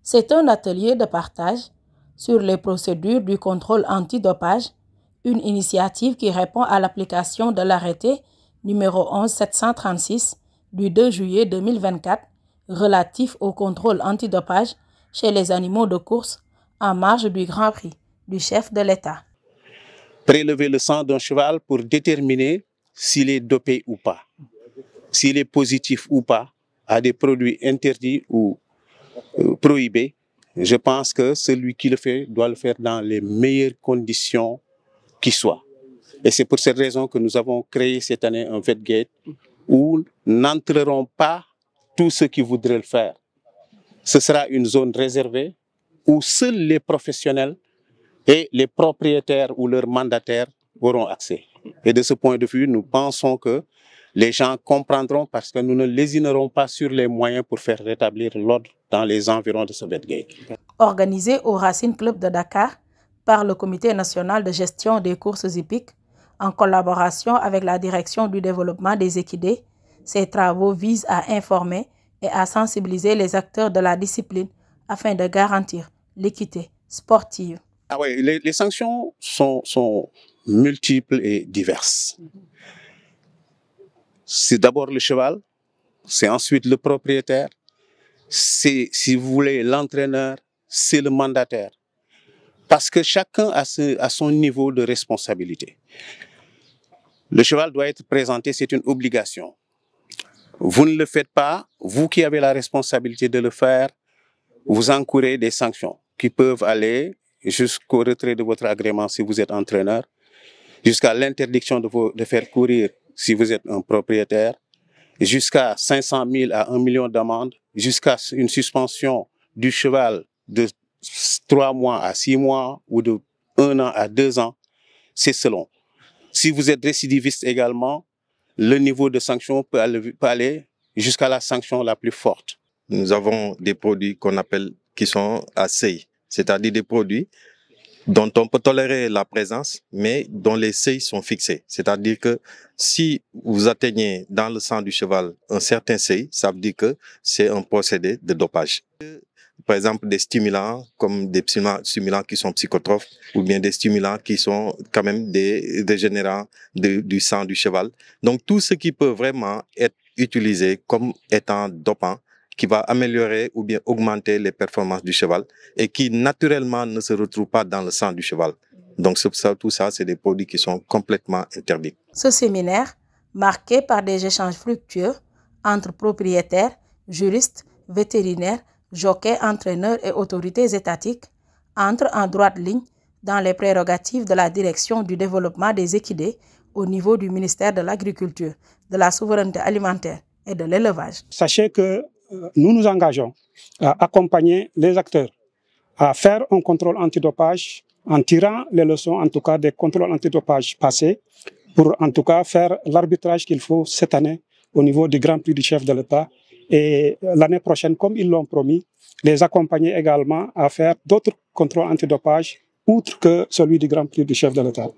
C'est un atelier de partage sur les procédures du contrôle antidopage, une initiative qui répond à l'application de l'arrêté numéro 11736 du 2 juillet 2024 relatif au contrôle antidopage chez les animaux de course en marge du Grand Prix du chef de l'État. Prélever le sang d'un cheval pour déterminer s'il est dopé ou pas, s'il est positif ou pas à des produits interdits ou prohibés. Je pense que celui qui le fait doit le faire dans les meilleures conditions qui soient. Et c'est pour cette raison que nous avons créé cette année un VetGate où n'entreront pas tous ceux qui voudraient le faire. Ce sera une zone réservée où seuls les professionnels et les propriétaires ou leurs mandataires auront accès. Et de ce point de vue, nous pensons que les gens comprendront parce que nous ne lésinerons pas sur les moyens pour faire rétablir l'ordre dans les environs de ce VetGate. Organisé au Racing Club de Dakar par le Comité national de gestion des courses hippiques, en collaboration avec la Direction du développement des équidés, ces travaux visent à informer et à sensibiliser les acteurs de la discipline afin de garantir l'équité sportive. Ah oui, les sanctions sont multiples et diverses. C'est d'abord le cheval, c'est ensuite le propriétaire, c'est, si vous voulez, l'entraîneur, c'est le mandataire. Parce que chacun a son niveau de responsabilité. Le cheval doit être présenté, c'est une obligation. Vous ne le faites pas, vous qui avez la responsabilité de le faire, vous encourez des sanctions qui peuvent aller jusqu'au retrait de votre agrément si vous êtes entraîneur, jusqu'à l'interdiction de faire courir si vous êtes un propriétaire, jusqu'à 500 000 à 1 million d'amendes, jusqu'à une suspension du cheval de 3 mois à 6 mois ou de 1 an à 2 ans, c'est selon. Si vous êtes récidiviste également, le niveau de sanction peut aller jusqu'à la sanction la plus forte. Nous avons des produits qui sont à seuil, c'est-à-dire des produits dont on peut tolérer la présence, mais dont les seuils sont fixés. C'est-à-dire que si vous atteignez dans le sang du cheval un certain seuil, ça veut dire que c'est un procédé de dopage. Par exemple, des stimulants, comme des stimulants qui sont psychotrophes, ou bien des stimulants qui sont quand même des régénérants du sang du cheval. Donc, tout ce qui peut vraiment être utilisé comme étant dopant, qui va améliorer ou bien augmenter les performances du cheval et qui naturellement ne se retrouve pas dans le sang du cheval. Donc tout ça, c'est des produits qui sont complètement interdits. Ce séminaire, marqué par des échanges fructueux entre propriétaires, juristes, vétérinaires, jockeys, entraîneurs et autorités étatiques, entre en droite ligne dans les prérogatives de la Direction du développement des équidés au niveau du ministère de l'Agriculture, de la Souveraineté alimentaire et de l'élevage. Sachez que nous nous engageons à accompagner les acteurs à faire un contrôle antidopage en tirant les leçons, en tout cas, des contrôles antidopage passés, pour en tout cas faire l'arbitrage qu'il faut cette année au niveau du Grand Prix du chef de l'État et l'année prochaine, comme ils l'ont promis, les accompagner également à faire d'autres contrôles antidopage outre que celui du Grand Prix du chef de l'État.